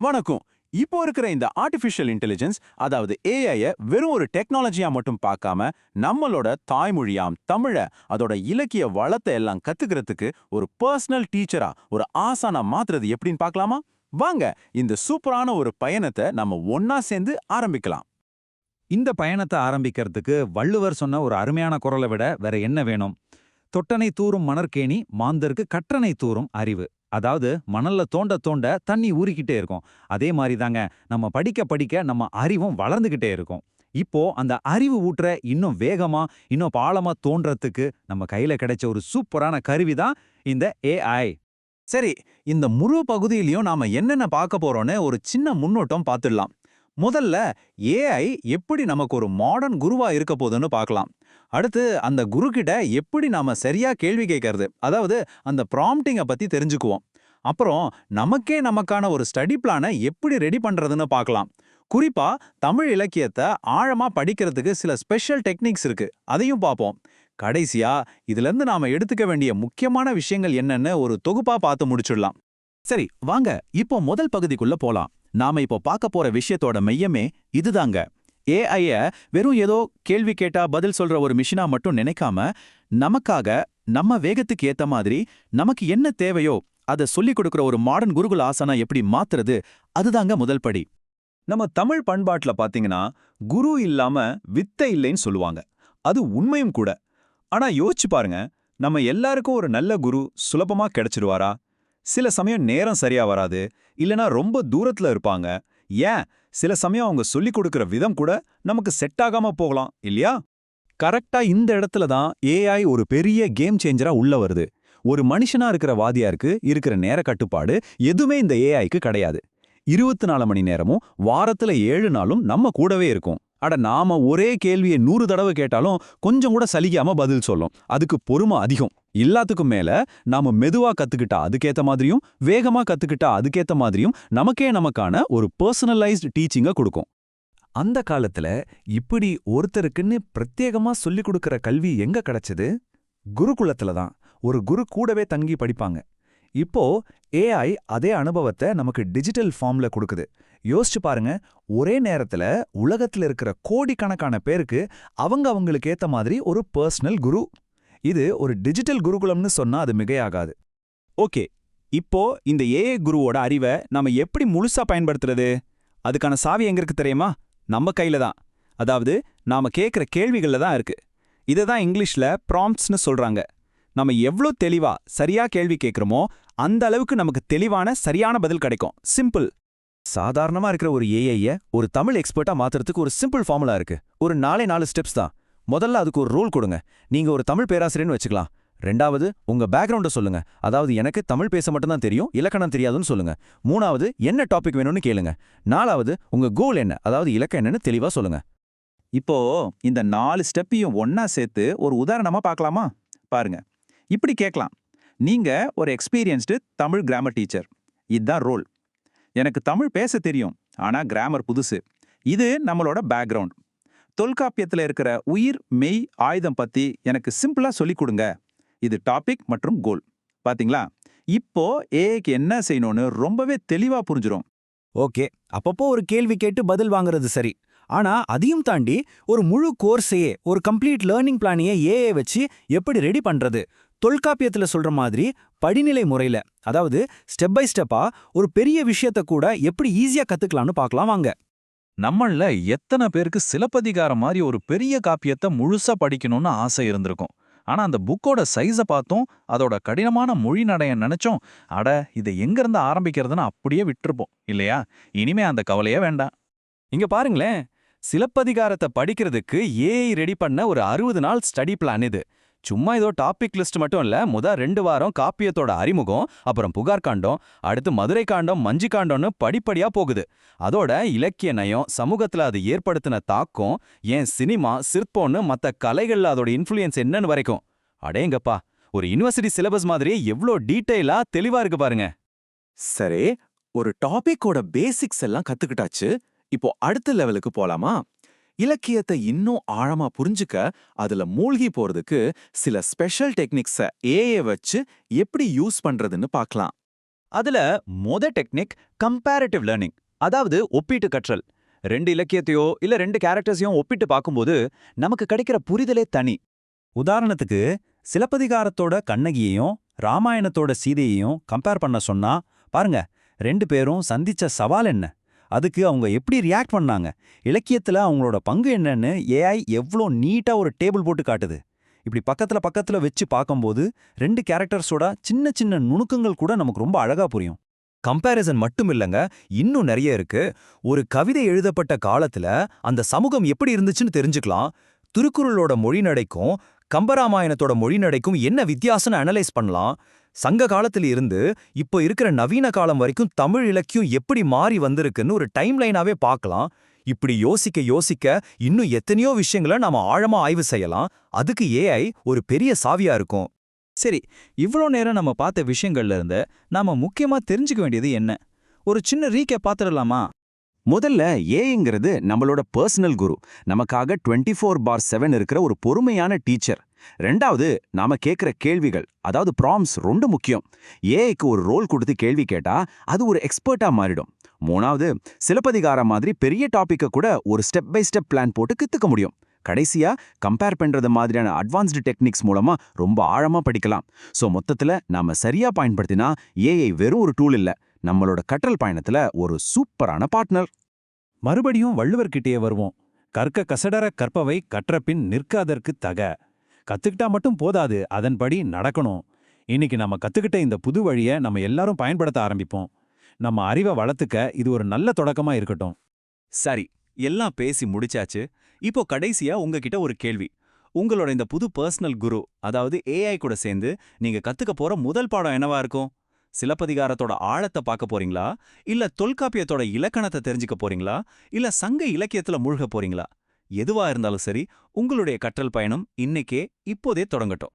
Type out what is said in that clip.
வணக்கம். இப்போ இருக்கிற இந்த ஆர்டிஃபிஷியல் இன்டெலிஜென்ஸ், அதாவது ஏஐய வெறும் ஒரு டெக்னாலஜியா மட்டும் பார்க்காம, நம்மளோட தாய்மொழியாம் தமிழ, அதோட இலக்கிய வளத்தை எல்லாம் கத்துக்கிறதுக்கு ஒரு பர்சனல் டீச்சரா, ஒரு ஆசானா மாத்துறது எப்படின்னு பார்க்கலாமா? வாங்க, இந்த சூப்பரான ஒரு பயணத்தை நம்ம ஒன்னா சேர்ந்து ஆரம்பிக்கலாம். இந்த பயணத்தை ஆரம்பிக்கிறதுக்கு வள்ளுவர் சொன்ன ஒரு அருமையான குரலை விட வேற என்ன வேணும்? தொட்டனை தூறும் மணற்கேணி மாந்தருக்கு கற்றனை தூறும் அறிவு. அதாவது மணல்ல தோண்ட தோண்ட தண்ணி ஊறிக்கிட்டே இருக்கும். அதே மாதிரி தாங்க நம்ம படிக்க படிக்க நம்ம அறிவும் வளர்ந்துகிட்டே இருக்கும். இப்போ அந்த அறிவு ஊற்ற இன்னும் வேகமா இன்னும் பாலமா தோன்றதுக்கு நம்ம கையில கிடைச்ச ஒரு சூப்பரான கருவி தான் இந்த ஏஐ. சரி, இந்த முழு பகுதியிலையும் நாம என்னென்ன பார்க்க போறோம்னு ஒரு சின்ன முன்னோட்டம் பார்த்துடலாம். முதல்ல ஏஐ எப்படி நமக்கு ஒரு மாடர்ன் குருவா இருக்க போகுதுன்னு பார்க்கலாம். அடுத்து அந்த குரு கிட்ட எப்படி நாம சரியா கேள்வி கேட்கறது, அதாவது அந்த ப்ராம்ப்டிங்கை பத்தி தெரிஞ்சுக்குவோம். அப்புறம் நமக்கே நமக்கான ஒரு ஸ்டடி பிளானை எப்படி ரெடி பண்றதுன்னு பார்க்கலாம். குறிப்பா தமிழ் இலக்கியத்தை ஆழமா படிக்கிறதுக்கு சில ஸ்பெஷல் டெக்னிக்ஸ் இருக்கு, அதையும் பார்ப்போம். கடைசியா இதுல இருந்து நாம எடுத்துக்க வேண்டிய முக்கியமான விஷயங்கள் என்னன்னு ஒரு தொகுப்பா பார்த்து முடிச்சிடலாம். சரி, வாங்க இப்போ முதல் பகுதிக்குள்ள போலாம். நாம இப்போ பார்க்க போற விஷயத்தோட மையமே இதுதாங்க. ஏஐய வெறும் ஏதோ கேள்வி கேட்டா பதில் சொல்ற ஒரு மிஷினா மட்டும் நினைக்காம, நமக்காக நம்ம வேகத்துக்கு ஏத்த மாதிரி நமக்கு என்ன தேவையோ அதை சொல்லிக் கொடுக்குற ஒரு மாடர்ன் குருகுல ஆசானா எப்படி மாத்துறது, அதுதாங்க முதல் படி. நம்ம தமிழ் பண்பாட்டுல பாத்தீங்கன்னா குரு இல்லாம வித்தை இல்லைன்னு சொல்லுவாங்க. அது உண்மையும் கூட. ஆனா யோசிச்சு பாருங்க, நம்ம எல்லாருக்கும் ஒரு நல்ல குரு சுலபமா கிடைச்சிருவாரா? சில சமயம் நேரம் சரியா வராது, இல்லனா ரொம்ப தூரத்துல இருப்பாங்க. ஏன் சில சமயம் அவங்க சொல்லிக் கொடுக்கிற விதம் கூட நமக்கு செட் ஆகாம போகலாம் இல்லையா? கரெக்டா இந்த இடத்துல தான் ஏஐ ஒரு பெரிய கேம் சேஞ்சரா உள்ள வருது. ஒரு மனுஷனா இருக்கிற வாதியாருக்கு இருக்கிற நேர கட்டுப்பாடு எதுவுமே இந்த ஏஐக்கு கிடையாது. 24 மணி நேரமும் வாரத்துல 7 நாளும் நம்ம கூடவே இருக்கும். அட, நாம ஒரே கேள்வியை 100 தடவை கேட்டாலும் கொஞ்சம் கூட சலிக்காம பதில் சொல்லும். அதுக்கு பொறுமை அதிகம். எல்லாத்துக்கும் மேல நாம மெதுவா கத்துக்கிட்டா அதுக்கேத்த மாதிரியும், வேகமா கத்துக்கிட்டா அதுக்கேத்த மாதிரியும் நமக்கே நமக்கான ஒரு பர்சனலைஸ்டு டீச்சிங்க கொடுக்கும். அந்த காலத்துல இப்படி ஒருத்தருக்குன்னு பிரத்யேகமா சொல்லிக் கொடுக்கிற கல்வி எங்க கிடைச்சது? குருகுலத்துல தான். ஒரு குரு கூடவே தங்கி படிப்பாங்க. இப்போ ஏஐ அதே அனுபவத்தை நமக்கு டிஜிட்டல் ஃபார்ம்ல கொடுக்குது. யோசிச்சு பாருங்க, ஒரே நேரத்துல உலகத்துல இருக்கிற கோடிக்கணக்கான பேருக்கு அவங்களுக்கு ஏத்த மாதிரி ஒரு பர்சனல் குரு. இது ஒரு டிஜிட்டல் குருகுலம்னு சொன்னா அது மிகையாகாது. ஓகே, இப்போ இந்த ஏஐ குருவோட அறிவை நாம எப்படி முழுசா பயன்படுத்துறது? அதுக்கான சாவி எங்க இருக்கு தெரியுமா? நம்ம கையில தான். அதாவது நாம கேட்கிற கேள்விகள்ல தான் இருக்கு. இதை தான் இங்கிலீஷ்ல ப்ராம்ப்ட்ஸ்னு சொல்றாங்க. நம்ம எவ்வளோ தெளிவா சரியா கேள்வி கேட்குறோமோ அந்த அளவுக்கு நமக்கு தெளிவான சரியான பதில் கிடைக்கும். சிம்பிள். சாதாரணமா இருக்கிற ஒரு ஏஐய ஒரு தமிழ் எக்ஸ்பர்ட்டா மாத்துறதுக்கு ஒரு சிம்பிள் ஃபார்முலா இருக்கு. ஒரு 4 ஸ்டெப்ஸ் தான். முதல்ல அதுக்கு ஒரு ரூல் கொடுங்க. நீங்க ஒரு தமிழ் பேராசிரியர்னு வச்சுக்கலாம். ரெண்டாவது, உங்க பேக்ரவுண்ட சொல்லுங்க. அதாவது எனக்கு தமிழ் பேச மட்டும்தான் தெரியும், இலக்கணம் தெரியாதுன்னு சொல்லுங்க. மூணாவது, என்ன டாபிக் வேணும்னு கேளுங்க. நாலாவது, உங்க கோல் என்ன, அதாவது இலக்கம் என்னன்னு தெளிவா சொல்லுங்க. இப்போ இந்த 4 ஸ்டெப்பையும் ஒன்னா சேர்த்து ஒரு உதாரணமா பார்க்கலாமா? பாருங்க, இப்படி கேட்கலாம். நீங்க ஒரு எக்ஸ்பீரியன்ஸ்டு தமிழ் கிராமர் டீச்சர். இதுதான் ரோல். எனக்கு தமிழ் பேச தெரியும், ஆனா கிராமர் புதுசு. இது நம்மளோட பேக்ரவுண்ட். தொல்காப்பியத்தில் இருக்கிற உயிர் மெய் ஆயுதம் பத்தி எனக்கு சிம்பிளா சொல்லிக் கொடுங்க. இது டாபிக் மற்றும் கோல். பாத்தீங்களா? இப்போ ஏஐக்கு என்ன செய்யணும்னு ரொம்பவே தெளிவா புரிஞ்சிரும். ஓகே, அப்பப்போ ஒரு கேள்வி கேட்டு பதில் வாங்குறது சரி. ஆனா அதையும் தாண்டி ஒரு முழு கோர்ஸையே, ஒரு கம்ப்ளீட் லேர்னிங் பிளானையே ஏஐ வச்சு எப்படி ரெடி பண்றது? தொல்காப்பியத்துல சொல்ற மாதிரி படிநிலை முறையில, அதாவது ஸ்டெப் பை ஸ்டெப்பா ஒரு பெரிய விஷயத்த கூட எப்படி ஈஸியா கத்துக்கலாம்னு பார்க்கலாம் வாங்க. நம்மள எத்தனை பேருக்கு சிலப்பதிகாரம் மாதிரி ஒரு பெரிய காப்பியத்தை முழுசா படிக்கணும்னு ஆசை இருந்திருக்கும். ஆனா அந்த புக்கோட சைஸ பார்த்தோம், அதோட கடினமான மொழி நடைய நினைச்சோம். அட, இதை எங்க இருந்து ஆரம்பிக்கிறதுன்னு அப்படியே விட்டுருப்போம் இல்லையா? இனிமே அந்த கவலையே வேண்டாம். இங்க பாருங்களேன், சிலப்பதிகாரத்தை படிக்கிறதுக்கு ஏஐ ரெடி பண்ண ஒரு 60 நாள் ஸ்டடி பிளான் இது. சும்மா ஏதோ டாபிக் லிஸ்ட் மட்டும் இல்ல. 2 வாரம் காப்பியத்தோட அறிமுகம், அப்புறம் புகார் காண்டம், அடுத்து மதுரை காண்டம், மஞ்சி காண்டம்னு படிப்படியா போகுது. அதோட இலக்கிய நயம், சமூகத்துல அது ஏற்படுத்தின தாக்கம், ஏன் சினிமா, சிற்பம்னு மத்த கலைகள்ல அதோட இன்ஃப்ளூயன்ஸ் என்னன்னு வரைக்கும். அடேங்கப்பா, ஒரு யுனிவர்சிட்டி சிலபஸ் மாதிரியே எவ்ளோ டீட்டெயிலா தெளிவா இருக்கு பாருங்க. சரி, ஒரு டாபிக்கோட பேசிக்ஸ் எல்லாம் கத்துக்கிட்டாச்சு. இப்போ அடுத்த லெவலுக்கு போலாமா? இலக்கியத்தை இன்னும் ஆழமா புரிஞ்சுக்க, அதுல மூழ்கி போறதுக்கு சில ஸ்பெஷல் டெக்னிக்ஸ ஏஐ வச்சு எப்படி யூஸ் பண்றதுன்னு பார்க்கலாம். அதுல டெக்னிக் கம்பேரிட்டிவ் லேர்னிங், அதாவது ஒப்பீட்டு கற்றல். 2 இலக்கியத்தையோ இல்ல 2 கேரக்டர்ஸையும் ஒப்பிட்டு பார்க்கும்போது நமக்கு கிடைக்கிற புரிதலே தனி. உதாரணத்துக்கு சிலப்பதிகாரத்தோட கண்ணகியையும் ராமாயணத்தோட சீதையையும் கம்பேர் பண்ண சொன்னா பாருங்க, 2 பேரும் சந்திச்ச சவால் என்ன, அதுக்கு அவங்க எப்படி ரியாக்ட் பண்ணாங்க, இலக்கியத்துல அவங்களோட பங்கு என்னன்னு ஏஐ எவ்வளோ நீட்டா ஒரு டேபிள் போட்டு காட்டுது. இப்படி பக்கத்துல வச்சு பார்க்கும்போது 2 கேரக்டர்ஸோட சின்ன சின்ன நுணுக்கங்கள் கூட நமக்கு ரொம்ப அழகா புரியும். கம்பேரிசன் மட்டும் இல்லங்க, இன்னும் நிறைய இருக்கு. ஒரு கவிதை எழுதப்பட்ட காலத்துல அந்த சமூகம் எப்படி இருந்துச்சுன்னு தெரிஞ்சுக்கலாம். திருக்குறளோட மொழிநடைக்கும் கம்பராமாயணத்தோட மொழிநடைக்கும் என்ன வித்தியாசம்னு அனலைஸ் பண்ணலாம். சங்க காலத்துல இருந்து இப்போ இருக்கிற நவீன காலம் வரைக்கும் தமிழ் இலக்கியம் எப்படி மாறி வந்திருக்குன்னு ஒரு டைம்லைனாவே பார்க்கலாம். இப்படி யோசிக்க இன்னும் எத்தனையோ விஷயங்களை நாம ஆழமா ஆய்வு செய்யலாம். அதுக்கு ஏஐ ஒரு பெரிய சாவியா இருக்கும். சரி, இவ்ளோ நேரம் நம்ம பார்த்த விஷயங்கள்ல இருந்து நாம முக்கியமா தெரிஞ்சுக்க வேண்டியது என்ன? ஒரு சின்ன ரீகேப் பார்த்துடலாமா? முதல்ல ஏங்கிறது நம்மளோட பர்சனல் குரு, நமக்காக 24/7 இருக்கிற ஒரு பொறுமையான டீச்சர். 2வது, நாம கேட்கிற கேள்விகள், அதாவது ப்ராம்ஸ் ரொம்ப முக்கியம். ஏஐக்கு ஒரு ரோல் கொடுத்து கேள்வி கேட்டா அது ஒரு எக்ஸ்பர்ட்டா மாறிடும். 3வது, சிலப்பதிகாரம் மாதிரி பெரிய டாபிக்க கூட ஒரு ஸ்டெப் பை ஸ்டெப் பிளான் போட்டு கத்துக்க முடியும். கடைசியா, கம்பேர் பண்றது மாதிரியான அட்வான்ஸ்டு டெக்னிக்ஸ் மூலமா ரொம்ப ஆழமா படிக்கலாம். சோ மொத்தத்துல நாம சரியா பயன்படுத்தினா ஏஐ வெறும் ஒரு டூல் இல்ல, நம்மளோட கற்றல் பயணத்துல ஒரு சூப்பரான பார்ட்னர். மறுபடியும் வள்ளுவர்கிட்டயே வருவோம். கற்க கசடர கற்பவை கற்றபின் நிற்காதற்கு தக. கத்துக்கிட்டா மட்டும் போதாது, அதன்படி நடக்கணும். இன்னைக்கு நம்ம கத்துக்கிட்ட இந்த புது வழியை நம்ம எல்லாரும் பயன்படுத்த ஆரம்பிப்போம். நம்ம அறிவை வளர்த்துக்க இது ஒரு நல்ல தொடக்கமா இருக்கட்டும். சரி, எல்லாம் பேசி முடிச்சாச்சு. இப்போ கடைசியா உங்ககிட்ட ஒரு கேள்வி. உங்களோட இந்த புது பர்சனல் குரு, அதாவது ஏஐ கூட சேர்ந்து நீங்க கத்துக்க போற முதல் பாடம் என்னவா இருக்கும்? சிலப்பதிகாரத்தோட ஆழத்தை பார்க்க போறீங்களா, இல்ல தொல்காப்பியத்தோட இலக்கணத்தை தெரிஞ்சுக்க போறீங்களா, இல்ல சங்க இலக்கியத்துல மூழ்க போறீங்களா? எதுவா இருந்தாலும் சரி, உங்களுடைய கற்றல் பயணம் இன்னைக்கே இப்போதே தொடங்கட்டும்.